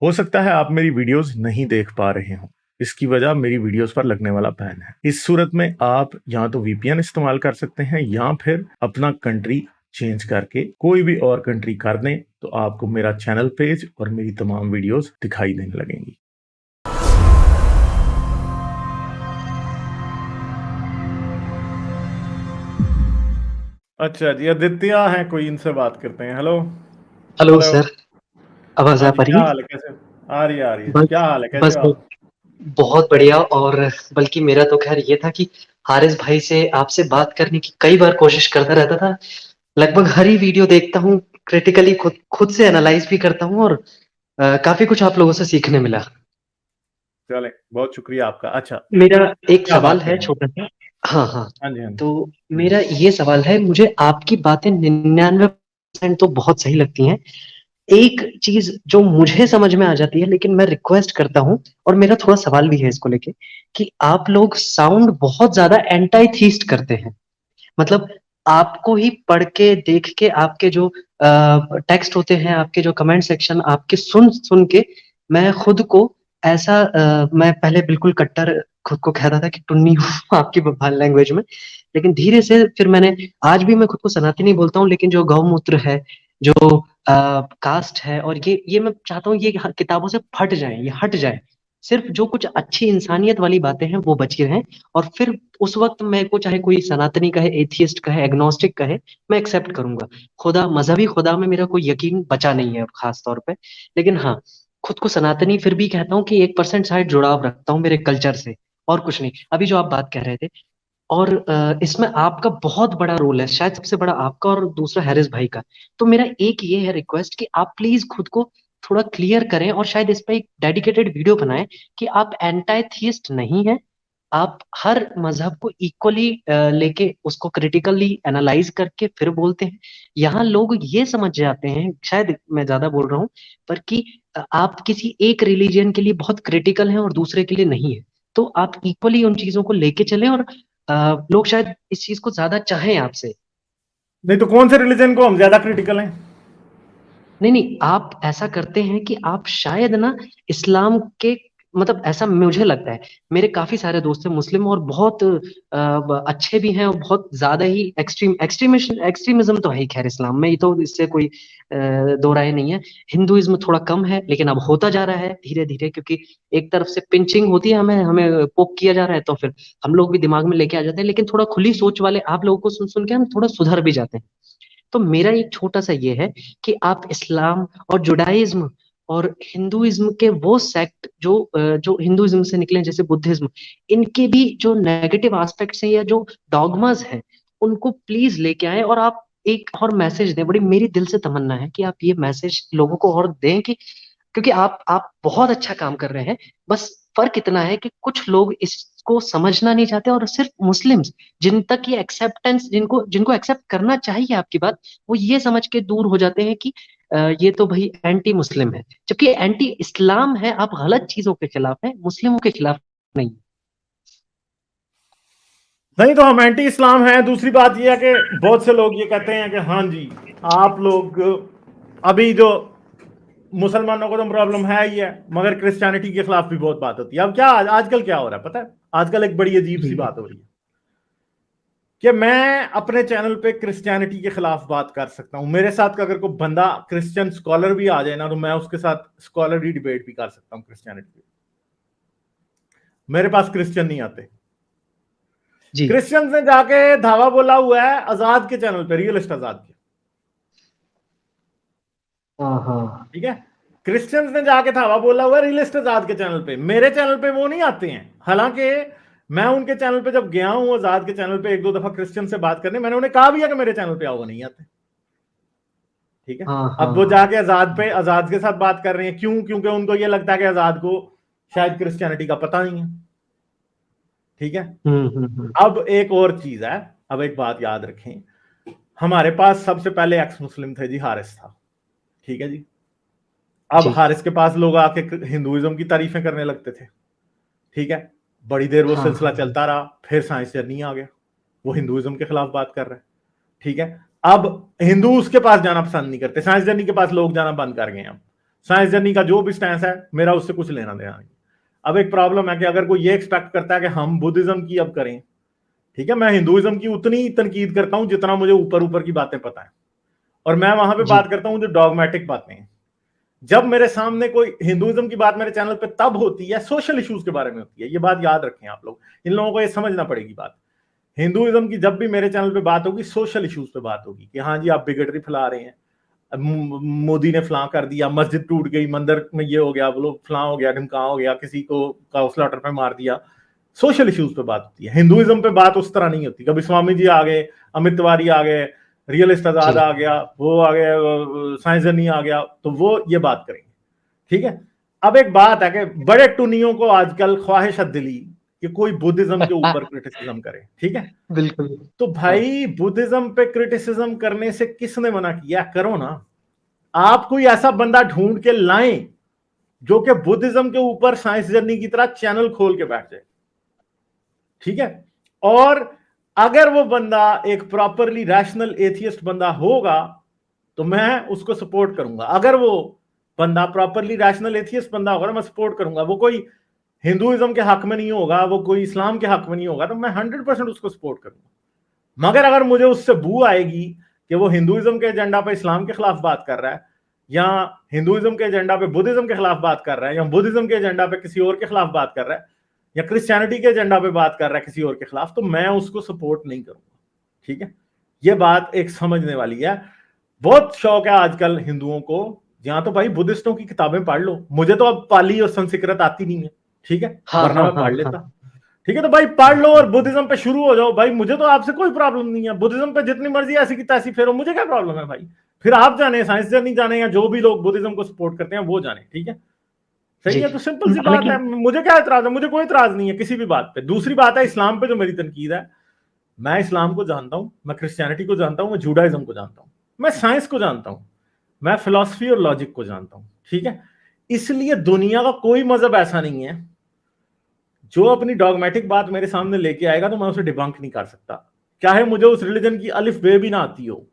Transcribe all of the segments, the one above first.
हो सकता है आप मेरी वीडियोस नहीं देख पा रहे हों। इसकी वजह मेरी वीडियोस पर लगने वाला बैन है। इस सूरत में आप या तो वीपीएन इस्तेमाल कर सकते हैं या फिर अपना कंट्री चेंज करके कोई भी और कंट्री कर दें, तो आपको मेरा चैनल पेज और मेरी तमाम वीडियोस दिखाई देने लगेंगी। अच्छा जी, आदित्य हैं कोई, इनसे बात करते हैं। हेलो। Hello hello. सर। आवाज हाँ आ जी, पा रही क्या है? हाल है, कैसे? आ रही है। बस क्या हाल है, कैसे बस हो आप? बहुत बढ़िया। और बल्कि मेरा तो खैर ये था कि हारिस भाई से आपसे बात करने की कई बार कोशिश करता रहता था। लगभग हर ही वीडियो देखता हूँ, क्रिटिकली खुद खुद से एनालाइज भी करता हूँ, और काफी कुछ आप लोगों से सीखने मिला। चले, बहुत शुक्रिया आपका। अच्छा, मेरा एक क्या सवाल बात है करें? छोटा सा। हाँ हाँ। हाँ जी, हाँ जी। तो मेरा ये सवाल है, मुझे आपकी बातें 99% तो बहुत सही लगती हैं। एक चीज जो मुझे समझ में आ जाती है, लेकिन मैं रिक्वेस्ट करता हूँ, और मेरा थोड़ा सवाल भी है इसको लेके, कि आप लोग साउंड बहुत ज्यादा एंटाई थीस्ट करते हैं। मतलब आपको ही पढ़ के देख के, आपके जो टेक्स्ट होते हैं, आपके जो कमेंट सेक्शन, आपके सुन सुन के मैं खुद को ऐसा मैं पहले बिल्कुल कट्टर खुद को कहता था कि टुन्नी हूँ आपकी लैंग्वेज में। लेकिन धीरे से फिर मैंने, आज भी मैं खुद को सनातनी बोलता हूँ, लेकिन जो गौमूत्र है, जो कास्ट है, और ये मैं चाहता हूँ ये किताबों से फट जाए, ये हट जाए। सिर्फ जो कुछ अच्छी इंसानियत वाली बातें हैं वो बची रहें। और फिर उस वक्त मेरे को चाहे कोई सनातनी कहे, एथियस्ट कहे, एग्नोस्टिक कहे, मैं एक्सेप्ट करूंगा। खुदा, मजहबी खुदा में मेरा कोई यकीन बचा नहीं है खास तौर पे। लेकिन हाँ, खुद को सनातनी फिर भी कहता हूँ कि 1% शायद जुड़ाव रखता हूँ मेरे कल्चर से, और कुछ नहीं। अभी जो आप बात कह रहे थे, और इसमें आपका बहुत बड़ा रोल है, शायद सबसे बड़ा आपका और दूसरा हैरिस भाई का। तो मेरा एक ये है रिक्वेस्ट कि आप प्लीज खुद को थोड़ा क्लियर करें, और शायद इस पे एक डेडिकेटेड वीडियो बनाएं कि आप एंटी थीस्ट नहीं हैं। आप हर मजहब को इक्वली लेके उसको क्रिटिकली एनालाइज करके फिर बोलते हैं। यहाँ लोग ये समझ जाते हैं, शायद मैं ज्यादा बोल रहा हूँ, पर कि आप किसी एक रिलीजन के लिए बहुत क्रिटिकल हैं और दूसरे के लिए नहीं है। तो आप इक्वली उन चीजों को लेके चलें, और लोग शायद इस चीज को ज्यादा चाहें आपसे। नहीं तो कौन से रिलीजन को हम ज्यादा क्रिटिकल हैं? नहीं नहीं, आप ऐसा करते हैं कि आप शायद ना इस्लाम के, मतलब ऐसा मुझे लगता है, मेरे काफी सारे दोस्त हैं मुस्लिम, और बहुत अच्छे भी हैं, और बहुत ज्यादा ही एक्सट्रीमिज्म तो है ही खैर इस्लाम में, ये तो इससे कोई दो राय नहीं है। हिंदुइज्म थोड़ा कम है, लेकिन अब होता जा रहा है धीरे धीरे, क्योंकि एक तरफ से पिंचिंग होती है, हमें हमें पोक किया जा रहा है, तो फिर हम लोग भी दिमाग में लेके आ जाते हैं। लेकिन थोड़ा खुली सोच वाले आप लोगों को सुन सुन के हम थोड़ा सुधर भी जाते हैं। तो मेरा एक छोटा सा ये है कि आप इस्लाम और जुडाइज्म और हिंदुइज्म के वो सेक्ट जो हिंदुइज्म से निकले हैं, जैसे बुद्धिज्म, इनके भी जो नेगेटिव एस्पेक्ट्स हैं या जो डॉगमास हैं, उनको प्लीज लेके आए, और आप एक और मैसेज दें। बड़ी मेरी दिल से तमन्ना है कि आप ये मैसेज लोगों को और दें, कि क्योंकि आप बहुत अच्छा काम कर रहे हैं। बस फर्क इतना है कि कुछ लोग इसको समझना नहीं चाहते, और सिर्फ मुस्लिम्स, जिन तक ये एक्सेप्टेंस, जिनको जिनको एक्सेप्ट करना चाहिए आपकी बात, वो ये समझ के दूर हो जाते हैं कि ये तो भाई एंटी मुस्लिम है, जबकि एंटी इस्लाम है। आप गलत चीजों के खिलाफ हैं, मुस्लिमों के खिलाफ नहीं। नहीं तो हम एंटी इस्लाम हैं। दूसरी बात यह है कि बहुत से लोग ये कहते हैं कि हाँ जी, आप लोग अभी जो मुसलमानों को तो प्रॉब्लम है ही है, मगर क्रिश्चियनिटी के खिलाफ भी बहुत बात होती है। अब क्या आजकल क्या हो रहा है पता है? आजकल एक बड़ी अजीब सी जी बात हो रही है कि मैं अपने चैनल पे क्रिश्चियनिटी के खिलाफ बात कर सकता हूं। मेरे साथ अगर कोई बंदा क्रिश्चियन स्कॉलर भी आ जाए ना, तो मैं उसके साथ स्कॉलरली डिबेट भी कर सकता हूं क्रिश्चियनिटी पे। मेरे पास क्रिश्चियन नहीं आते। जी। क्रिश्चियंस ने जाके धावा बोला हुआ है आजाद के चैनल पे, रियलिस्ट आजाद के। हाँ हाँ। ठीक है, क्रिश्चियंस ने जाके धावा बोला हुआ है रियलिस्ट आजाद के चैनल पे। मेरे चैनल पे वो नहीं आते हैं। हालांकि मैं उनके चैनल पे जब गया हूं आजाद के चैनल पे एक दो दफा क्रिश्चियन से बात करने, मैंने उन्हें कहा भी है कि मेरे चैनल पे आओ, वो नहीं आते। ठीक है, हाँ हाँ अब वो हाँ। जाके आजाद पे आजाद के साथ बात कर रहे हैं। क्यों? क्योंकि उनको ये लगता है कि आजाद को शायद क्रिश्चियनिटी का पता नहीं है। ठीक है, हम्म। अब एक और चीज है। अब एक बात याद रखें, हमारे पास सबसे पहले एक्स मुस्लिम थे जी, हारिस था। ठीक है जी, अब जी। हारिस के पास लोग आके हिंदुइज्म की तारीफें करने लगते थे। ठीक है, बड़ी देर वो हाँ सिलसिला हाँ चलता रहा, फिर साइंस जर्नी आ गया, वो हिंदुइज्म के खिलाफ बात कर रहे हैं। ठीक है, अब हिंदू उसके पास जाना पसंद नहीं करते, साइंस जर्नी के पास लोग जाना बंद कर गए हैं। साइंस जर्नी का जो भी स्टैंस है मेरा उससे कुछ लेना देना नहीं। अब एक प्रॉब्लम है कि अगर कोई ये एक्सपेक्ट करता है कि हम बुद्धिज्म की अब करें, ठीक है, मैं हिंदुइज्म की उतनी तनकीद करता हूं जितना मुझे ऊपर ऊपर की बातें पता है, और मैं वहां पे जी बात करता हूं जो डॉगमेटिक बातें हैं। जब मेरे सामने कोई हिंदुइज्म की बात मेरे चैनल पे तब होती है सोशल इश्यूज के बारे में होती है, ये बात याद रखें आप लोग, इन लोगों को ये समझना पड़ेगी बात। हिंदुइज्म की जब भी मेरे चैनल पे बात होगी सोशल इश्यूज पे बात होगी कि हाँ जी आप बिगड़री फैला रहे हैं, मोदी ने फलां कर दिया, मस्जिद टूट गई, मंदिर में ये हो गया, बोलो फलां हो गया, ढमका हो गया, किसी को काउ स्लॉटर पे मार दिया। सोशल इश्यूज पे बात होती है, हिंदुइज्म पे बात उस तरह नहीं होती। कभी स्वामी जी आ गए, अमित तिवारी आ गए, रियलिस्ट आजाद जी आ गया, वो आ गए, साइंस जर्नी आ गया, तो वो ये बात करेंगे, ठीक है। अब एक बात है कि बड़े टुनियों को आजकल ख्वाहिश है दिली कि कोई बुद्धिज्म के ऊपर क्रिटिसिज्म करे, ठीक है। बिल्कुल। तो हाँ भाई बुद्धिज्म पे क्रिटिसिज्म करने से किसने मना किया? करो ना। आप कोई ऐसा बंदा ढूंढ के लाएं जो कि बुद्धिज्म के ऊपर साइंस जर्नी की तरह चैनल खोल के बैठ जाए, ठीक है। और अगर वो बंदा एक प्रॉपरली रैशनल एथियस्ट बंदा होगा तो मैं उसको सपोर्ट करूंगा। अगर वो बंदा प्रॉपरली रैशनल एथियस्ट बंदा होगा तो मैं सपोर्ट करूंगा। वो कोई हिंदुइज्म के हक में नहीं होगा, वो कोई इस्लाम के हक में नहीं होगा, तो मैं 100% उसको सपोर्ट करूंगा। मगर अगर मुझे उससे बू आएगी कि वो हिंदुइज्म के एजेंडा पे इस्लाम के खिलाफ बात कर रहा है, या हिंदुइज्म के एजेंडा पे बुद्धिज्म के खिलाफ बात कर रहा है, या बुद्धिज्म के एजेंडा पे किसी और के खिलाफ बात कर रहा है, या क्रिश्चियनिटी के एजेंडा पे बात कर रहा है किसी और के खिलाफ, तो मैं उसको सपोर्ट नहीं करूंगा, ठीक है। ये बात एक समझने वाली है। बहुत शौक है आजकल हिंदुओं को, जहां तो भाई बुद्धिस्टों की किताबें पढ़ लो, मुझे तो अब पाली और संस्कृत आती नहीं है, ठीक है, हाँ वरना हाँ मैं हाँ पढ़ हाँ लेता, ठीक है। तो भाई पढ़ लो और बुद्धिज्म पे शुरू हो जाओ, भाई मुझे तो आपसे कोई प्रॉब्लम नहीं है, बुद्धिज्म पे जितनी मर्जी ऐसी की तैसी फेरो, मुझे क्या प्रॉब्लम है भाई। फिर आप जाने, साइंस जर्नी जाने, या जो भी लोग बुद्धिज्म को सपोर्ट करते हैं वो जाने, ठीक है। सही जी। है, तो सिंपल सी बात है, हालांकि मुझे क्या एतराज है? मुझे कोई एतराज नहीं है किसी भी बात पे। दूसरी बात है इस्लाम पे जो मेरी तनकीद है, मैं इस्लाम को जानता हूं, मैं क्रिश्चियनिटी को जानता हूं, मैं जूडाइज्म को जानता हूं, मैं साइंस को जानता हूं, मैं फिलॉसफी और लॉजिक को जानता हूं, ठीक है। इसलिए दुनिया का कोई मजहब ऐसा नहीं है जो अपनी डॉगमेटिक बात मेरे सामने लेके आएगा तो मैं उसे डिबंक नहीं कर सकता, चाहे मुझे उस रिलीजन की अलिफ बे भी ना आती हो।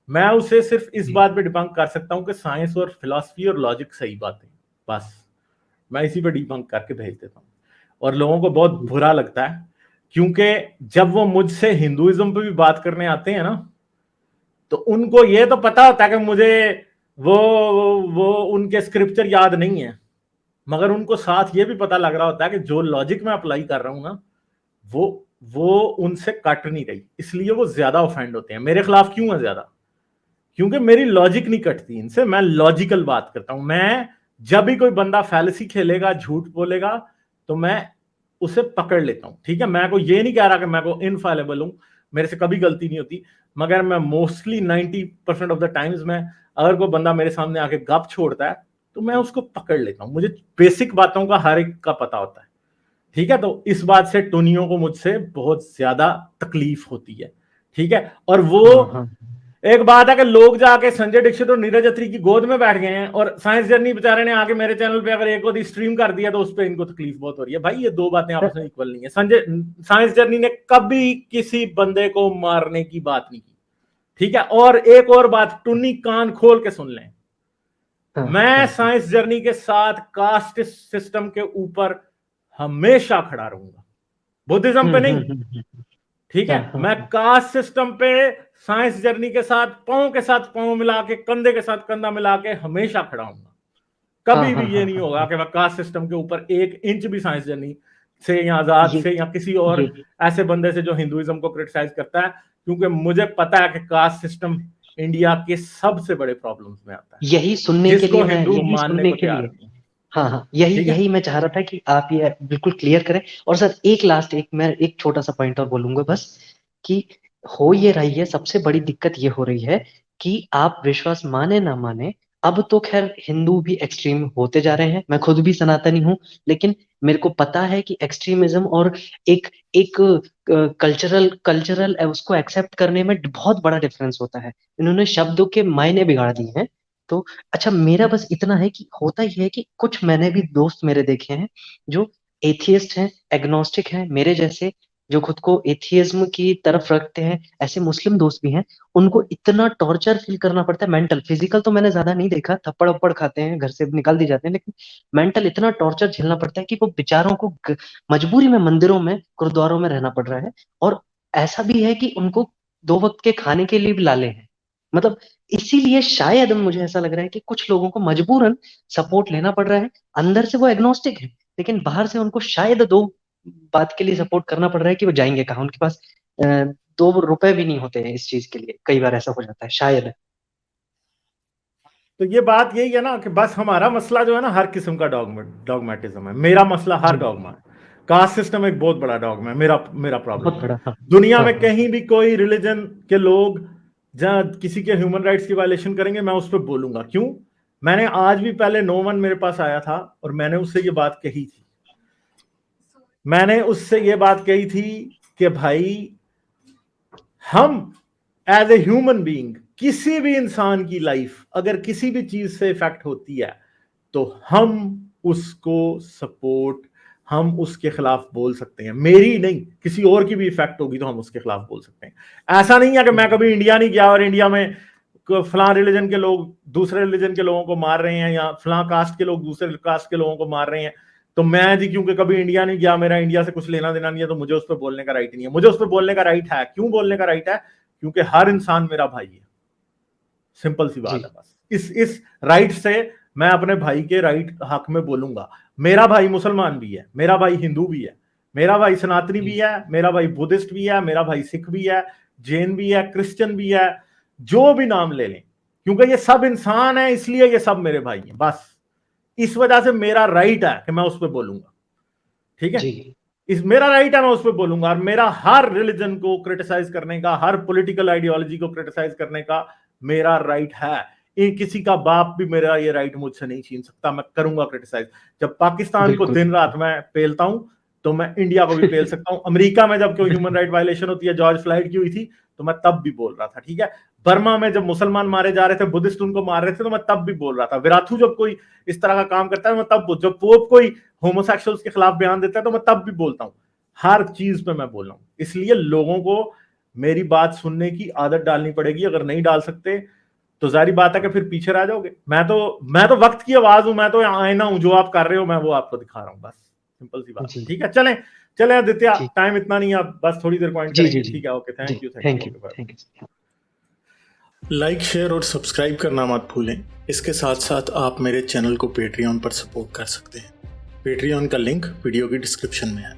मैं उसे सिर्फ इस जी बात पे डिबंक कर सकता हूं कि साइंस और फिलॉसफी और लॉजिक सही बातें, बस मैं इसी पे डिबंक करके भेज देता हूं। और लोगों को बहुत जी बुरा लगता है, क्योंकि जब वो मुझसे हिंदुइज्म पे भी बात करने आते हैं ना, तो उनको ये तो पता होता है कि मुझे वो उनके स्क्रिप्चर याद नहीं है, मगर उनको साथ ये भी पता लग रहा होता है कि जो लॉजिक मैं अप्लाई कर रहा हूं ना, वो वो उनसे कट नहीं रही, इसलिए वो ज्यादा ऑफेंड होते हैं। मेरे खिलाफ क्यों है ज्यादा? क्योंकि मेरी लॉजिक नहीं कटती इनसे, मैं लॉजिकल बात करता हूं। मैं जब भी कोई बंदा फैलेसी खेलेगा, झूठ बोलेगा, तो मैं उसे पकड़ लेता हूं, ठीक है। मैं को ये नहीं कह रहा कि मैं को इनफॉलेबल हूं, मेरे से कभी गलती नहीं होती, मगर मैं मोस्टली 90% ऑफ द टाइम्स में, अगर कोई बंदा मेरे सामने आके गप छोड़ता है तो मैं उसको पकड़ लेता हूं। मुझे बेसिक बातों का हर एक का पता होता है, ठीक है। तो इस बात से टोनियो को मुझसे बहुत ज्यादा तकलीफ होती है, ठीक है। और वो हाँ हाँ एक बात है कि लोग जाके संजय दीक्षित और नीरज अत्री की गोद में बैठ गए हैं, और साइंस जर्नी बेचारे ने आके मेरे चैनल पे अगर एक और स्ट्रीम कर दिया तो उस पर इनको तकलीफ बहुत हो रही है। भाई ये दो बातें आपस में इक्वल नहीं है। संजय साइंस जर्नी ने कभी किसी बंदे को मारने की बात नहीं की, ठीक है। और एक और बात, टुन्नी कान खोल के सुन लें, हाँ मैं हाँ साइंस जर्नी के साथ कास्ट सिस्टम के ऊपर हमेशा खड़ा रहूंगा, बुद्धिज्म पे नहीं, हम्म। ठीक है। हाँ हाँ मैं कास्ट सिस्टम पे साइंस जर्नी के साथ पांव मिला के, कंधे के साथ कंधा मिला के हमेशा खड़ा हूंगा। हाँ कभी भी हाँ ये हाँ नहीं हाँ होगा हाँ। कि मैं कास्ट सिस्टम के ऊपर 1 इंच भी साइंस जर्नी से या आजाद ये से या किसी और ये ऐसे बंदे से जो हिंदुइज्म को क्रिटिसाइज करता है, क्योंकि मुझे पता है कि कास्ट सिस्टम इंडिया के सबसे बड़े प्रॉब्लम्स में आता है, यही सुनने के जिसको लिए मैं हिंदू यही मानने सुनने को के तैयार लिए नहीं है, हाँ हाँ यही ठीक है। यही मैं चाह रहा था कि आप ये बिल्कुल क्लियर करें। और सर एक लास्ट मैं एक छोटा सा पॉइंट और बोलूंगा बस, कि हो ये रही है सबसे बड़ी दिक्कत ये हो रही है कि आप विश्वास माने ना माने, अब तो खैर हिंदू भी एक्सट्रीम होते जा रहे हैं, मैं खुद भी सनातनी हूँ, लेकिन मेरे को पता है कि एक्सट्रीमिज्म और एक एक कल्चरल कल्चरल उसको एक्सेप्ट करने में बहुत बड़ा डिफरेंस होता है। इन्होंने शब्दों के मायने बिगाड़ दिए हैं। तो अच्छा मेरा बस इतना है कि होता ही है कि कुछ मैंने भी दोस्त मेरे देखे हैं जो एथियस्ट हैं, एग्नोस्टिक हैं मेरे जैसे, जो खुद को एथियज्म की तरफ रखते हैं, ऐसे मुस्लिम दोस्त भी हैं, उनको इतना टॉर्चर फील करना पड़ता है मेंटल। फिजिकल तो मैंने ज्यादा नहीं देखा, थप्पड़ वप्पड़ खाते हैं, घर से निकाल दिए जाते हैं, लेकिन मेंटल इतना टॉर्चर झेलना पड़ता है कि वो बेचारों को मजबूरी में मंदिरों में, गुरुद्वारों में रहना पड़ रहा है। और ऐसा भी है कि उनको 2 वक्त के खाने के लिए भी लाले हैं। मतलब इसीलिए शायद मुझे ऐसा लग रहा है कि कुछ लोगों को मजबूरन सपोर्ट लेना पड़ रहा है। अंदर से वो एग्नोस्टिक है, लेकिन बाहर से उनको शायद 2 बात के लिए सपोर्ट करना पड़ रहा है कि वो जाएंगे कहाँ। उनके पास 2 रुपए भी नहीं होते हैं इस चीज के लिए। कई बार ऐसा हो जाता है शायद। तो ये बात यही है ना कि बस हमारा मसला जो है ना, हर किस्म का डॉगमेटिज्म है। मेरा मसला हर जी, डॉगमा है। कास्ट सिस्टम एक बहुत बड़ा डॉगमा है, मेरा प्रॉब्लम बहुत है। बड़ा। हाँ दुनिया हाँ में हाँ। कहीं भी कोई रिलीजन के लोग जहां किसी के ह्यूमन राइट्स की वायलेशन करेंगे, मैं उस पर बोलूंगा। क्यों? मैंने आज भी पहले नोमन मेरे पास आया था और मैंने उससे ये बात कही थी। मैंने उससे ये बात कही थी कि भाई, हम एज ए ह्यूमन बीइंग, किसी भी इंसान की लाइफ अगर किसी भी चीज से इफेक्ट होती है तो हम उसको सपोर्ट, हम उसके खिलाफ बोल सकते हैं। मेरी नहीं, किसी और की भी इफेक्ट होगी तो हम उसके खिलाफ बोल सकते हैं। ऐसा नहीं है कि मैं कभी इंडिया नहीं गया और इंडिया में फलां रिलीजन के लोग दूसरे रिलीजन के लोगों को मार रहे हैं या फलां कास्ट के लोग दूसरे कास्ट के लोगों को मार रहे हैं, तो मैं जी क्योंकि कभी इंडिया नहीं गया, मेरा इंडिया से कुछ लेना देना नहीं है, तो मुझे उस पर बोलने का राइट नहीं है। मुझे उस पर बोलने का राइट है। क्यों बोलने का राइट है? क्योंकि हर इंसान मेरा भाई है। सिंपल सी बात है। बस इस राइट से मैं अपने भाई के राइट हक में बोलूंगा। मेरा भाई मुसलमान भी है, मेरा भाई हिंदू भी है, मेरा भाई सनातनी भी है, मेरा भाई बुद्धिस्ट भी है, मेरा भाई सिख भी है, जैन भी है, क्रिश्चियन भी है, जो भी नाम ले लें, क्योंकि ये सब इंसान है, इसलिए ये सब मेरे भाई हैं। बस इस वजह से मेरा राइट है कि मैं उस पर बोलूंगा। ठीक है, जी इस मेरा राइट है, मैं उस पर बोलूंगा। और मेरा हर रिलीजन को क्रिटिसाइज करने का, हर पॉलिटिकल आइडियोलॉजी को क्रिटिसाइज करने का मेरा राइट है। किसी का बाप भी मेरा ये राइट मुझसे नहीं छीन सकता। मैं करूंगा क्रिटिसाइज। जब पाकिस्तान को बिल्कुल। दिन रात मैं पेलता हूं तो मैं इंडिया को भी पेल सकता हूं। अमेरिका में जब कोई ह्यूमन राइट वायलेशन होती है, जॉर्ज फ्लाइड की हुई थी, तो मैं तब भी बोल रहा था। ठीक है, बर्मा में जब मुसलमान मारे जा रहे थे, बुद्धिस्ट उनको मार रहे थे, तो मैं तब भी बोल रहा था। विराथू जब कोई इस तरह का काम करता है, मैं तब, जब पोप कोई होमोसेक्सुअल्स के खिलाफ बयान देता है, तो मैं तब भी बोलता हूं। हर चीज पे मैं बोल रहा हूं। इसलिए लोगों को मेरी बात सुनने की आदत डालनी पड़ेगी। अगर नहीं डाल सकते तो जारी बात है कि फिर पीछे रह जाओगे। मैं तो वक्त की आवाज हूं, मैं तो आईना हूं। जो आप कर रहे हो मैं वो आपको दिखा रहा हूं। बस सिंपल सी बात है। जी ठीक है, चलें चलें आदित्य, जी टाइम इतना नहीं है, आप बस थोड़ी देर पॉइंट जी जी करेंगे। जी ठीक है, ओके, जी। Thank you, thank you, okay, thank you. Like, share और सब्सक्राइब करना मत भूलें। इसके साथ साथ आप मेरे चैनल को पेट्रियन पर सपोर्ट कर सकते हैं। पेट्रियन का लिंक वीडियो की डिस्क्रिप्शन में है।